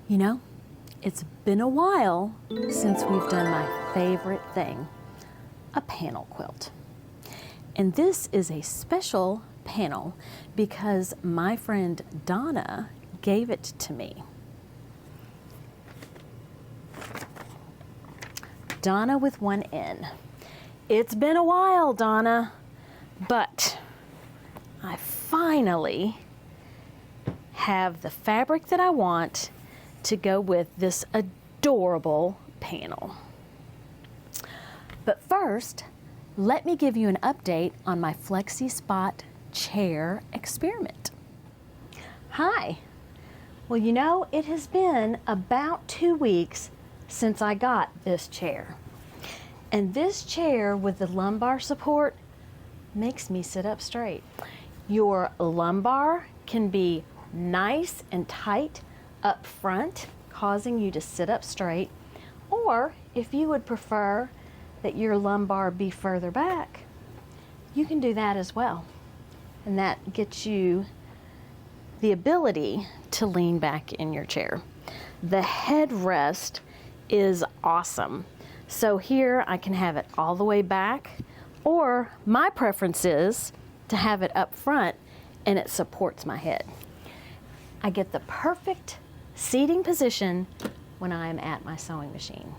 You know, it's been a while since we've done my favorite thing, a panel quilt. And this is a special panel because my friend Donna gave it to me. Donna with one N. It's been a while, Donna, but I finally have the fabric that I want to go with this adorable panel. But first, let me give you an update on my Flexispot chair experiment. Hi. Well, you know, it has been about 2 weeks since I got this chair. And this chair with the lumbar support makes me sit up straight. Your lumbar can be nice and tight up front, causing you to sit up straight, or if you would prefer that your lumbar be further back, you can do that as well. And that gets you the ability to lean back in your chair. The headrest is awesome. So here I can have it all the way back, or my preference is to have it up front and it supports my head. I get the perfect seating position when I'm at my sewing machine.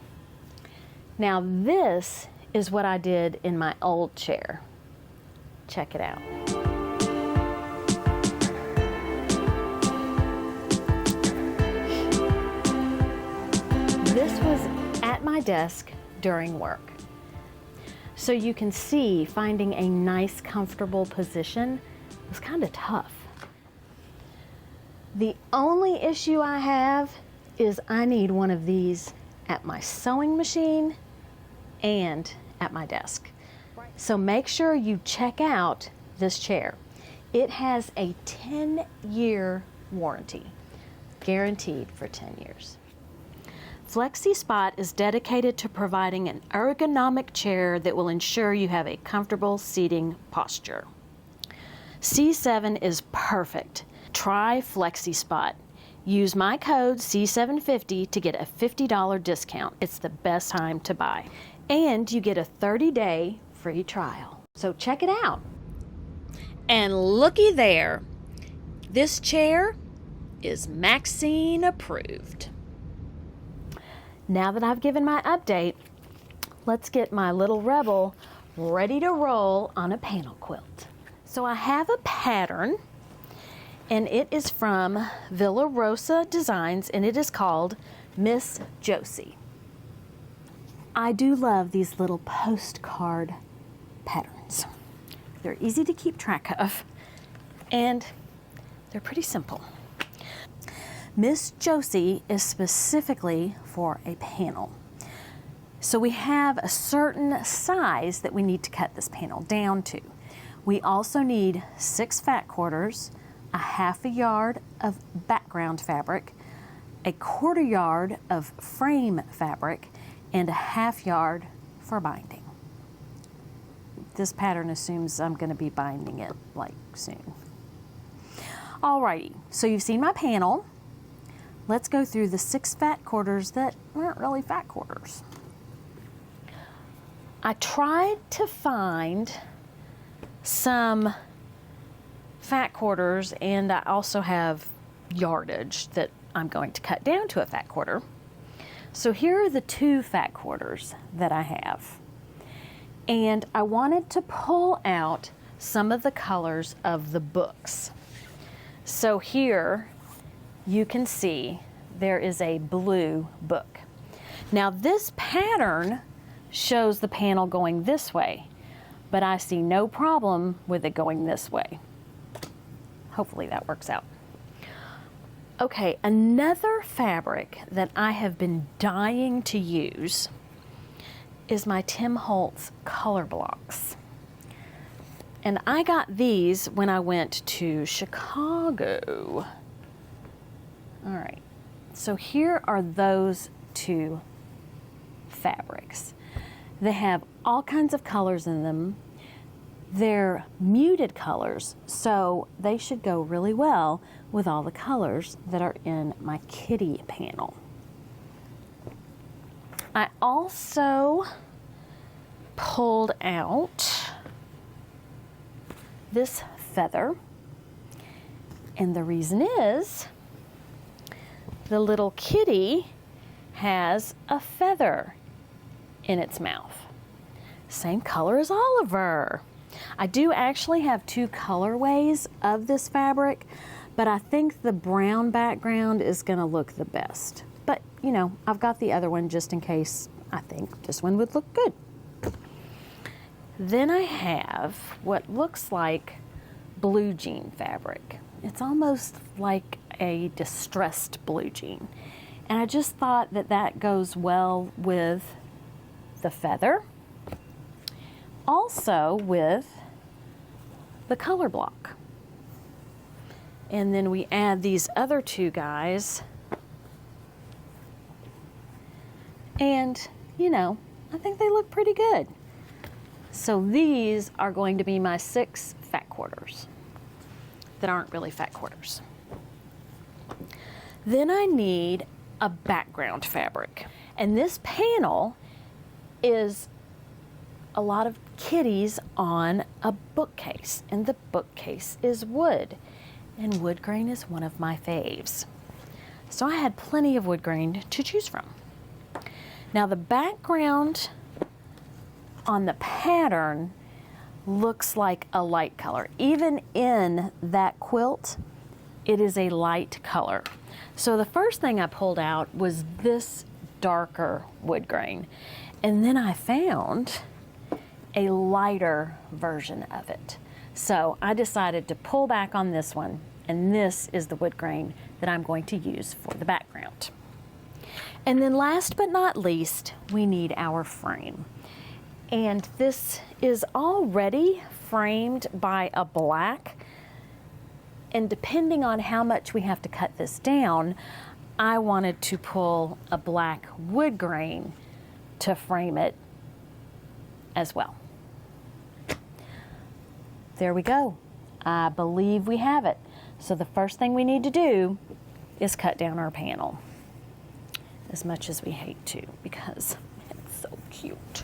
Now this is what I did in my old chair. Check it out. This was at my desk during work. So you can see finding a nice, comfortable position was kind of tough. The only issue I have is I need one of these at my sewing machine and at my desk. So make sure you check out this chair. It has a 10-year warranty, guaranteed for 10 years. Flexispot is dedicated to providing an ergonomic chair that will ensure you have a comfortable seating posture. C7 is perfect. Try Flexispot. Use my code C750 to get a $50 discount. It's the best time to buy. And you get a 30-day free trial. So check it out. And looky there. This chair is Maxine approved. Now that I've given my update, let's get my little rebel ready to roll on a panel quilt. So I have a pattern, and it is from Villa Rosa Designs, and it is called Miss Josie. I do love these little postcard patterns. They're easy to keep track of, and they're pretty simple. Miss Josie is specifically for a panel. So we have a certain size that we need to cut this panel down to. We also need 6 fat quarters, a ½ yard of background fabric, a ¼ yard of frame fabric, and a ½ yard for binding. This pattern assumes I'm going to be binding it like soon. Alrighty, so you've seen my panel. Let's go through the 6 fat quarters that aren't really fat quarters. I tried to find some fat quarters, and I also have yardage that I'm going to cut down to a fat quarter. So here are the 2 fat quarters that I have. And I wanted to pull out some of the colors of the books. So here you can see there is a blue book. Now this pattern shows the panel going this way, but I see no problem with it going this way. Hopefully that works out. Okay, another fabric that I have been dying to use is my Tim Holtz color blocks. And I got these when I went to Chicago. All right, so here are those 2 fabrics. They have all kinds of colors in them. They're muted colors, so they should go really well with all the colors that are in my kitty panel. I also pulled out this feather, and the reason is the little kitty has a feather in its mouth. Same color as Oliver. I do actually have two colorways of this fabric, but I think the brown background is gonna look the best. But you know, I've got the other one just in case I think this one would look good. Then I have what looks like blue jean fabric. It's almost like a distressed blue jean. And I just thought that that goes well with the feather. Also with the color block. And then we add these other two guys. And, you know, I think they look pretty good. So these are going to be my 6 fat quarters that aren't really fat quarters. Then I need a background fabric. And this panel is a lot of kitties on a bookcase, and the bookcase is wood, and wood grain is one of my faves. So I had plenty of wood grain to choose from. Now the background on the pattern looks like a light color. Even in that quilt, it is a light color. So the first thing I pulled out was this darker wood grain, and then I found a lighter version of it. So I decided to pull back on this one, and this is the wood grain that I'm going to use for the background. And then last but not least, we need our frame. And this is already framed by a black, and depending on how much we have to cut this down, I wanted to pull a black wood grain to frame it as well. There we go. I believe we have it. So the first thing we need to do is cut down our panel, as much as we hate to, because it's so cute.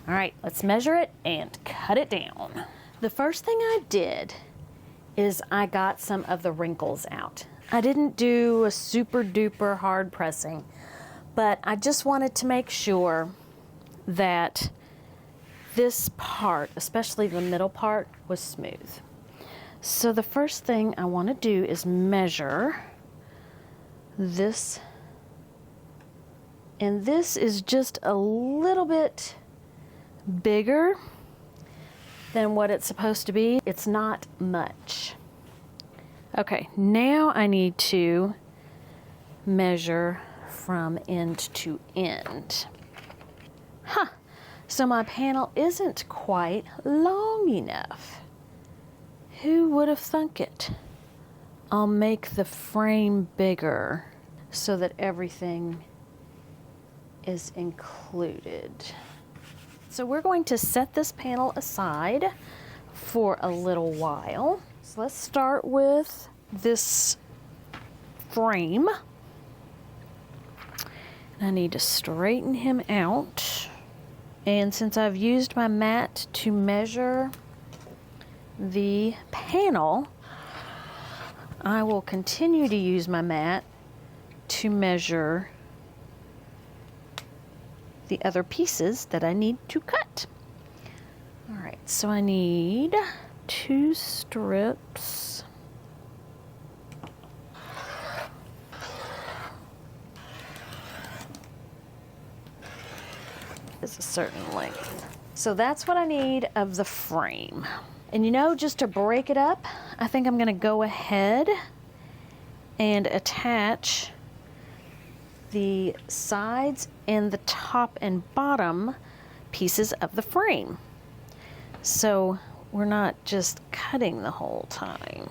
All right, let's measure it and cut it down. The first thing I did is I got some of the wrinkles out. I didn't do a super duper hard pressing, but I just wanted to make sure that this part, especially the middle part, was smooth. So the first thing I want to do is measure this, and this is just a little bit bigger than what it's supposed to be. It's not much. Okay, now I need to measure from end to end. So my panel isn't quite long enough. Who would have thunk it? I'll make the frame bigger so that everything is included. So we're going to set this panel aside for a little while. So let's start with this frame. I need to straighten him out. And since I've used my mat to measure the panel, I will continue to use my mat to measure the other pieces that I need to cut. All right, so I need 2 strips. Is a certain length. So that's what I need of the frame. And you know, just to break it up, I think I'm gonna go ahead and attach the sides and the top and bottom pieces of the frame. So we're not just cutting the whole time.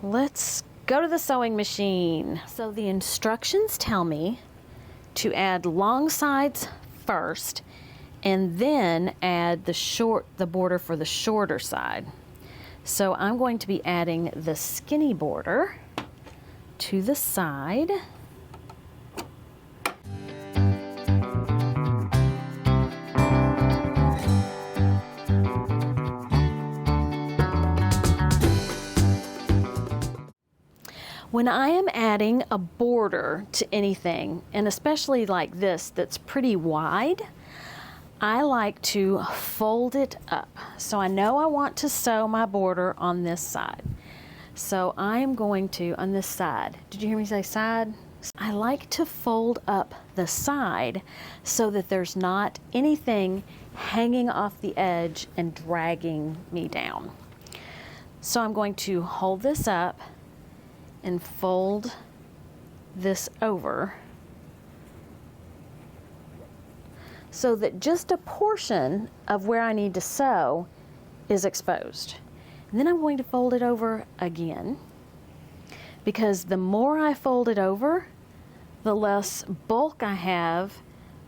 Let's go to the sewing machine. So the instructions tell me to add long sides first and then add the border for the shorter side. So I'm going to be adding the skinny border to the side. When I am adding a border to anything, and especially like this that's pretty wide, I like to fold it up. So I know I want to sew my border on this side. So I am going to, on this side, did you hear me say side? I like to fold up the side so that there's not anything hanging off the edge and dragging me down. So I'm going to hold this up and fold this over so that just a portion of where I need to sew is exposed. And then I'm going to fold it over again, because the more I fold it over, the less bulk I have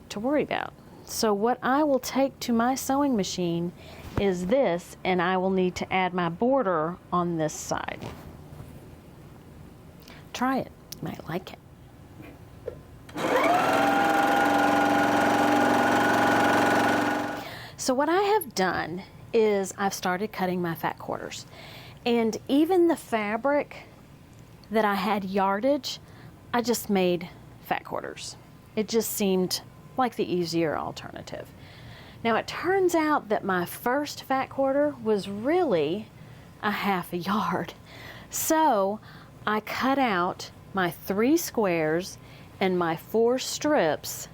to worry about. So what I will take to my sewing machine is this, and I will need to add my border on this side. Try it. You might like it. So what I have done is I've started cutting my fat quarters. And even the fabric that I had yardage, I just made fat quarters. It just seemed like the easier alternative. Now it turns out that my first fat quarter was really a half a yard. So I cut out my 3 squares and my 4 strips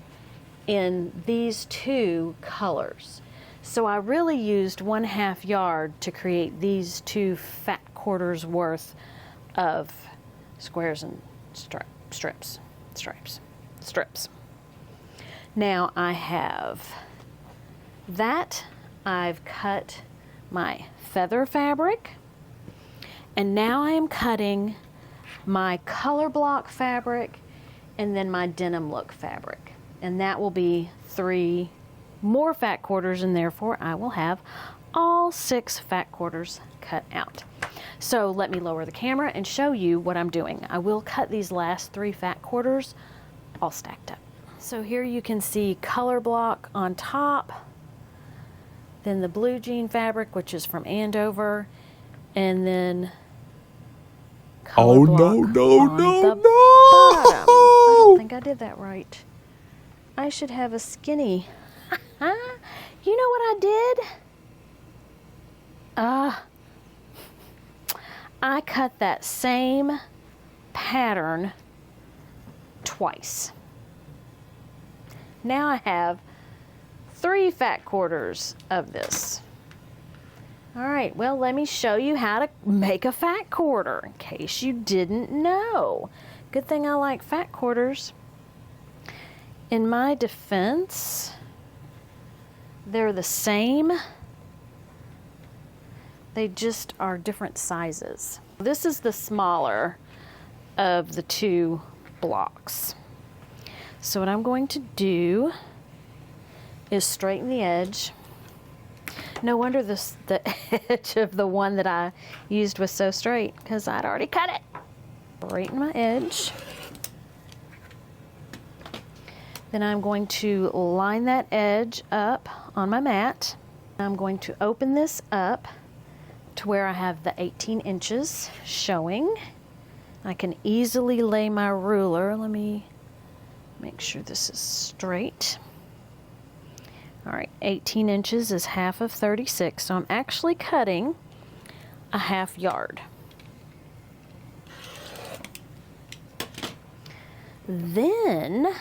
in these 2 colors. So I really used 1/2 yard to create these 2 fat quarters worth of squares and strips. Now I have that. I've cut my feather fabric, and now I am cutting my color block fabric and then my denim look fabric, and that will be 3 more fat quarters, and therefore I will have all 6 fat quarters cut out. So let me lower the camera and show you what I'm doing. I will cut these last 3 fat quarters all stacked up. So here you can see color block on top, then the blue jean fabric, which is from Andover, and then color block on the bottom. I don't think I did that right. I should have a skinny. You know what I did? I cut that same pattern twice. Now I have 3 fat quarters of this. All right, well, let me show you how to make a fat quarter in case you didn't know. Good thing I like fat quarters. In my defense, they're the same. They just are different sizes. This is the smaller of the 2 blocks. So what I'm going to do is straighten the edge. No wonder the edge of the one that I used was so straight, because I'd already cut it. Straighten my edge. Then I'm going to line that edge up on my mat. I'm going to open this up to where I have the 18 inches showing. I can easily lay my ruler. Let me make sure this is straight. All right, 18 inches is half of 36, so I'm actually cutting a half yard. Then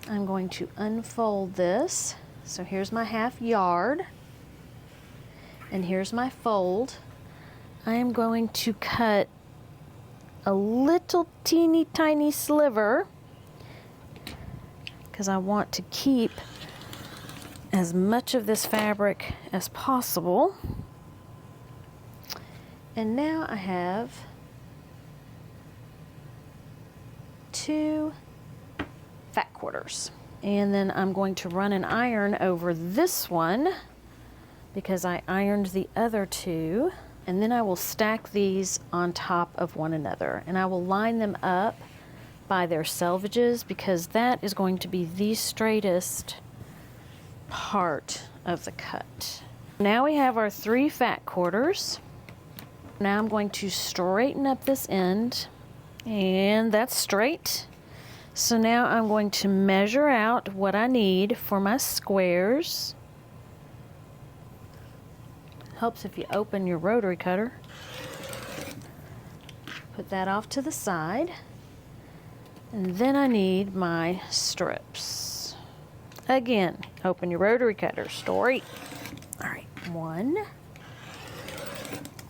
I'm going to unfold this. So here's my half yard, and here's my fold. I am going to cut a little teeny tiny sliver because I want to keep as much of this fabric as possible. And now I have 2 fat quarters. And then I'm going to run an iron over this one because I ironed the other two. And then I will stack these on top of one another. And I will line them up by their selvages because that is going to be the straightest part of the cut. Now we have our 3 fat quarters. Now I'm going to straighten up this end, and that's straight. So now I'm going to measure out what I need for my squares. Helps if you open your rotary cutter. Put that off to the side. And then I need my strips. Again, open your rotary cutter, straight. All right, 1,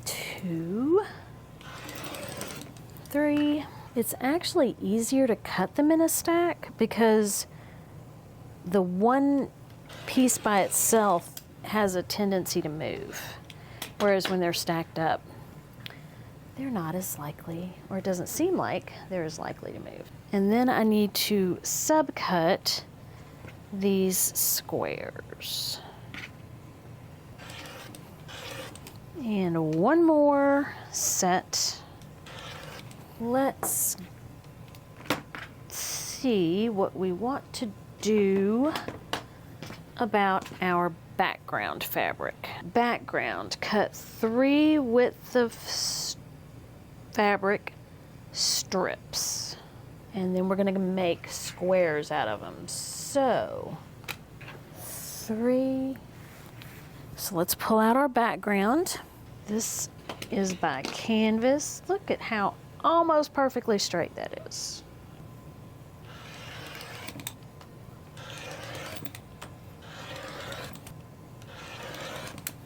2, 3. It's actually easier to cut them in a stack because the one piece by itself has a tendency to move. Whereas when they're stacked up, they're not as likely, or it doesn't seem like they're as likely to move. And then I need to subcut these squares. And one more set. Let's see what we want to do about our background fabric. Background, cut 3 width of fabric strips. And then we're going to make squares out of them. So, 3. So let's pull out our background. This is by canvas. Look at how almost perfectly straight that is.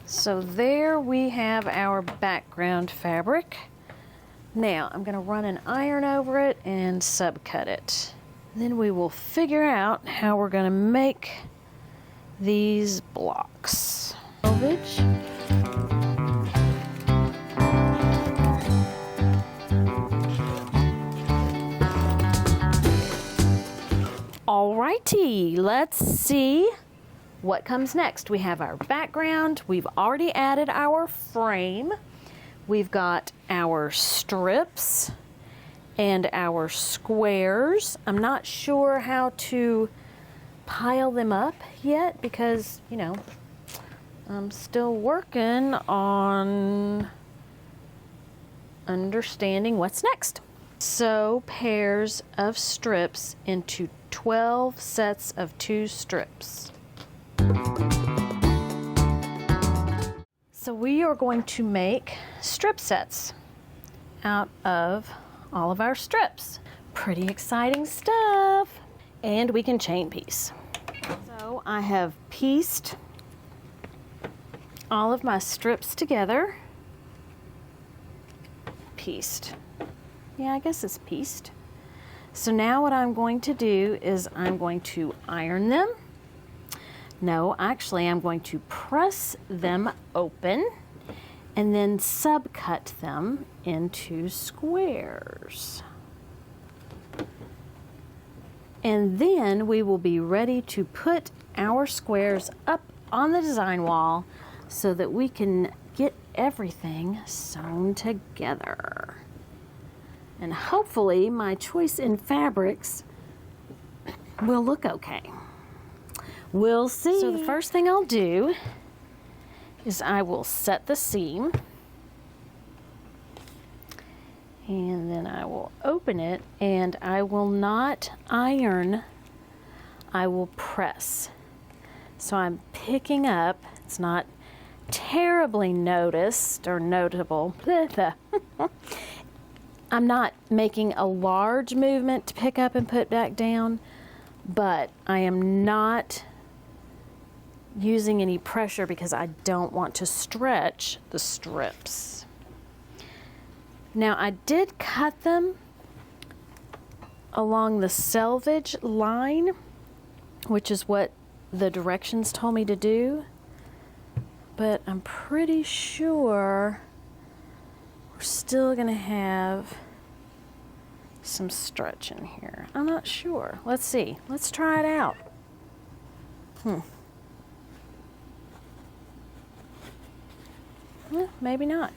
So there we have our background fabric. Now I'm going to run an iron over it and subcut it. Then we will figure out how we're going to make these blocks. Selvage. Alrighty, let's see what comes next. We have our background. We've already added our frame. We've got our strips and our squares. I'm not sure how to pile them up yet because, you know, I'm still working on understanding what's next. Sew pairs of strips into 12 sets of 2 strips. So we are going to make strip sets out of all of our strips. Pretty exciting stuff. And we can chain piece. So I have pieced all of my strips together. Pieced. Yeah, I guess it's pieced. So now what I'm going to do is I'm going to iron them. No, actually I'm going to press them open and then subcut them into squares. And then we will be ready to put our squares up on the design wall so that we can get everything sewn together. And hopefully my choice in fabrics will look okay. We'll see. So the first thing I'll do is I will set the seam. And then I will open it, and I will not iron, I will press. So I'm picking up, it's not terribly noticed or notable. I'm not making a large movement to pick up and put back down, but I am not using any pressure because I don't want to stretch the strips. Now I did cut them along the selvage line, which is what the directions told me to do, but I'm pretty sure we're still going to have some stretch in here. I'm not sure. Let's see. Let's try it out. Maybe not.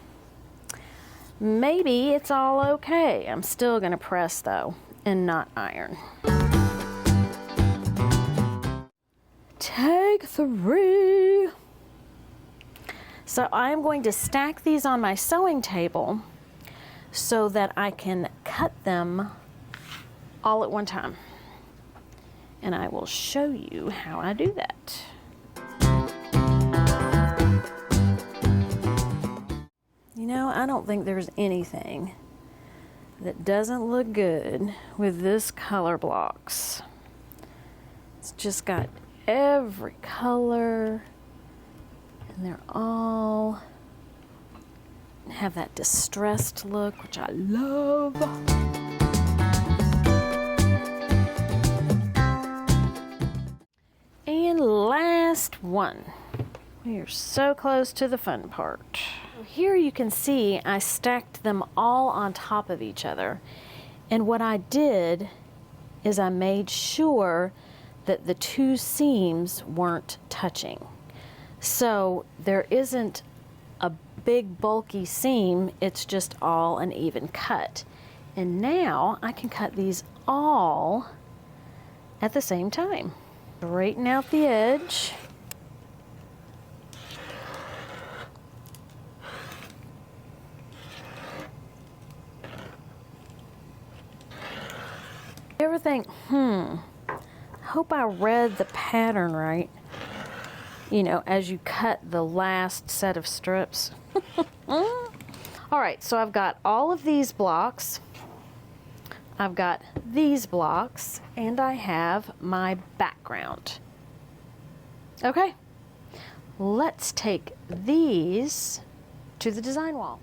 Maybe it's all okay. I'm still gonna press though and not iron. Take 3. So I'm going to stack these on my sewing table so that I can cut them all at one time. And I will show you how I do that. You know, I don't think there's anything that doesn't look good with this color blocks. It's just got every color, and they're all have that distressed look, which I love. And last one. We are so close to the fun part. Here you can see I stacked them all on top of each other. And what I did is I made sure that the 2 seams weren't touching. So there isn't a big bulky seam, it's just all an even cut. And now I can cut these all at the same time. Straighten out the edge. You ever think, I hope I read the pattern right, you know, as you cut the last set of strips. All right, so I've got all of these blocks. I've got these blocks, and I have my background. Okay, let's take these to the design wall.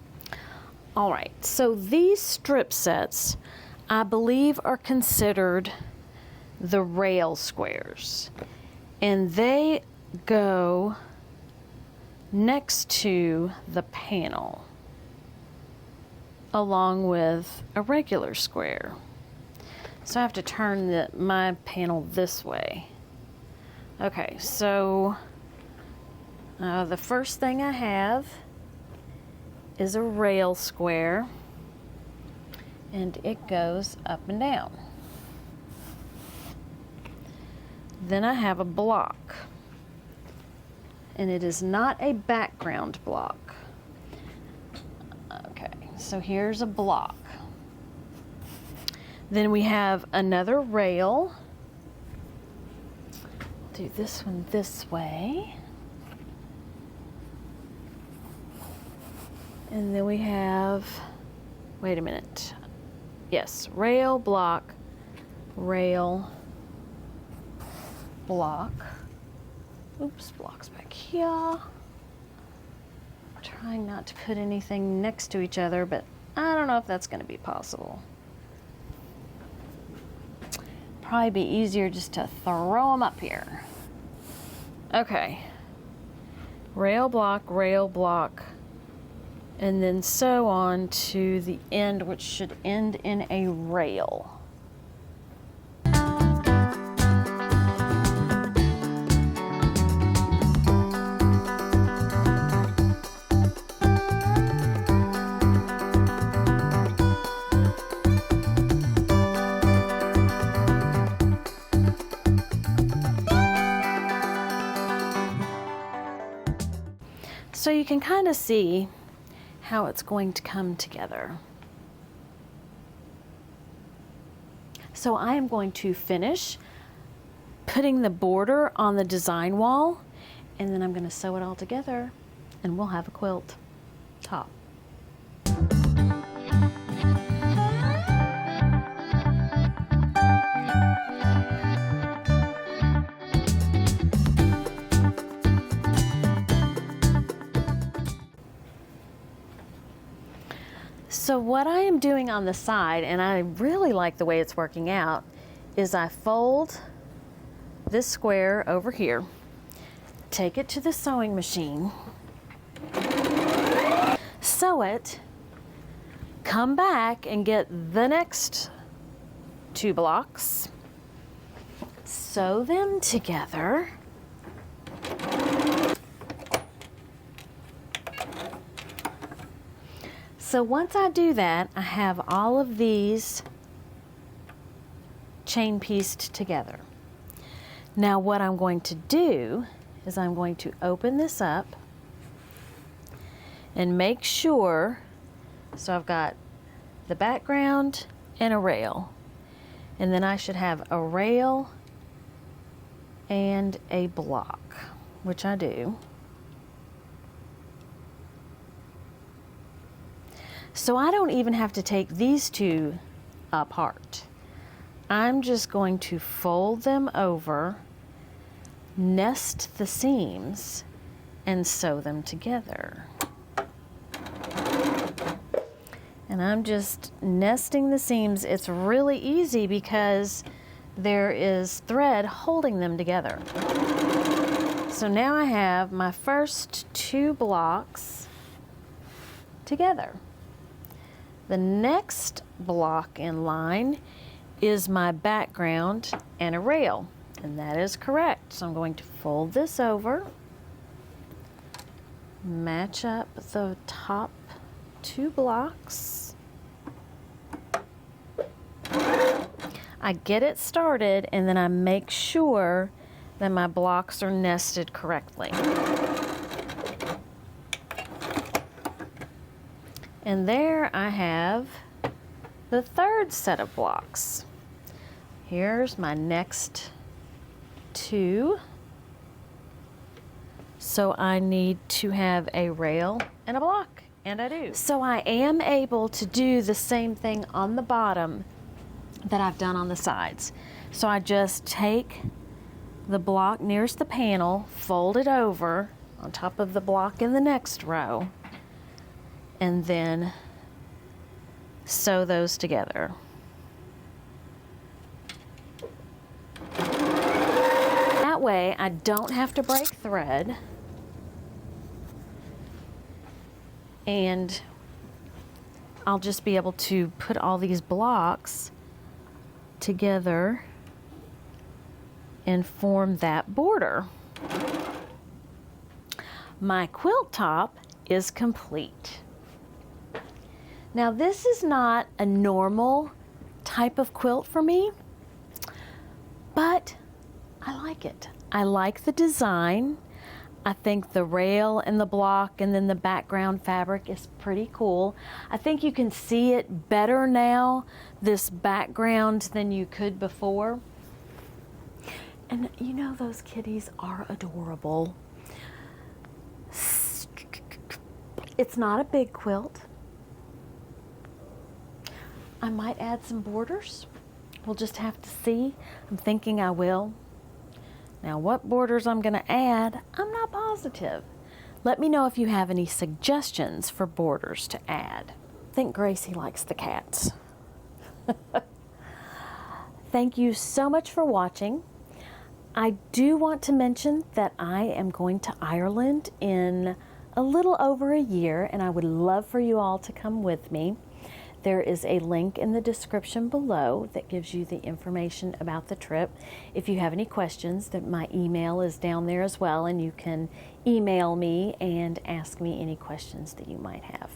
All right, so these strip sets, I believe, are considered the rail squares, and they go next to the panel along with a regular square. So I have to turn my panel this way. Okay, so the first thing I have is a rail square, and it goes up and down. Then I have a block, and it is not a background block. Okay, so here's a block. Then we have another rail. Do this one this way. And then we have, wait a minute. Yes, rail, block, rail, block. Oops, blocks back here. Trying not to put anything next to each other, but I don't know if that's going to be possible. Probably be easier just to throw them up here. Okay. Rail, block, and then sew on to the end, which should end in a rail. So you can kind of see how it's going to come together. So I am going to finish putting the border on the design wall, and then I'm going to sew it all together, and we'll have a quilt top. So what I am doing on the side, and I really like the way it's working out, is I fold this square over here, take it to the sewing machine, sew it, come back and get the next 2 blocks, sew them together. So once I do that, I have all of these chain pieced together. Now what I'm going to do is I'm going to open this up and make sure, so I've got the background and a rail, and then I should have a rail and a block, which I do. So I don't even have to take these two apart. I'm just going to fold them over, nest the seams, and sew them together. And I'm just nesting the seams. It's really easy because there is thread holding them together. So now I have my first 2 blocks together. The next block in line is my background and a rail, and that is correct. So I'm going to fold this over, match up the top 2 blocks. I get it started, and then I make sure that my blocks are nested correctly. And there I have the 3rd set of blocks. Here's my next 2. So I need to have a rail and a block, and I do. So I am able to do the same thing on the bottom that I've done on the sides. So I just take the block nearest the panel, fold it over on top of the block in the next row, and then sew those together. That way I don't have to break thread, and I'll just be able to put all these blocks together and form that border. My quilt top is complete. Now this is not a normal type of quilt for me, but I like it. I like the design. I think the rail and the block and then the background fabric is pretty cool. I think you can see it better now, this background, than you could before. And you know, those kitties are adorable. It's not a big quilt. I might add some borders. We'll just have to see. I'm thinking I will. Now, what borders I'm going to add, I'm not positive. Let me know if you have any suggestions for borders to add. I think Gracie likes the cats. Thank you so much for watching. I do want to mention that I am going to Ireland in a little over a year, and I would love for you all to come with me. There is a link in the description below that gives you the information about the trip. If you have any questions, my email is down there as well, and you can email me and ask me any questions that you might have.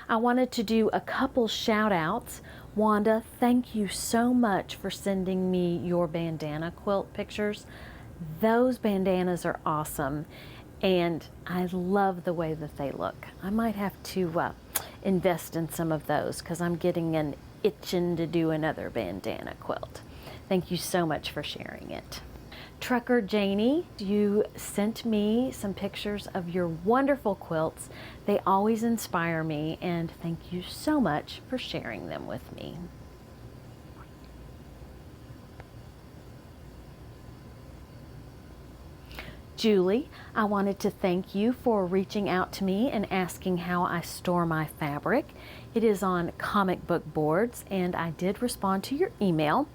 I wanted to do a couple shout outs. Wanda, thank you so much for sending me your bandana quilt pictures. Those bandanas are awesome, and I love the way that they look. I might have to invest in some of those because I'm getting an itching to do another bandana quilt. Thank you so much for sharing it. Trucker Janie, you sent me some pictures of your wonderful quilts. They always inspire me, and thank you so much for sharing them with me. Julie, I wanted to thank you for reaching out to me and asking how I store my fabric. It is on comic book boards, and I did respond to your email,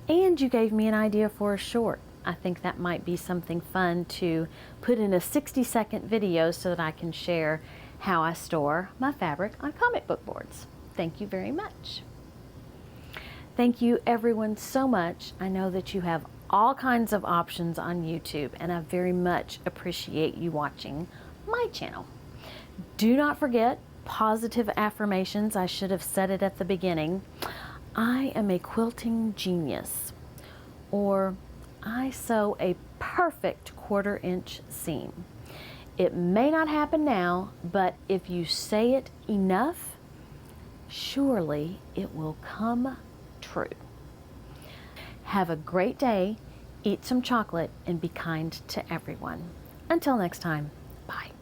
and you gave me an idea for a short. I think that might be something fun to put in a 60-second video so that I can share how I store my fabric on comic book boards. Thank you very much. Thank you everyone so much. I know that you have all kinds of options on YouTube, and I very much appreciate you watching my channel. Do not forget positive affirmations. I should have said it at the beginning. I am a quilting genius, or I sew a perfect 1/4 inch seam. It may not happen now, but if you say it enough, surely it will come true. Have a great day, eat some chocolate, and be kind to everyone. Until next time, bye.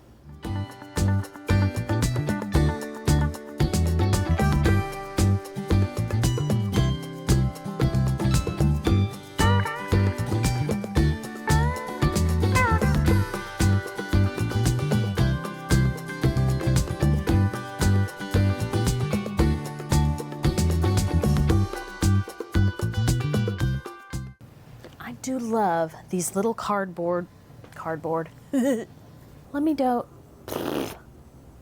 I do love these little cardboard. Let me do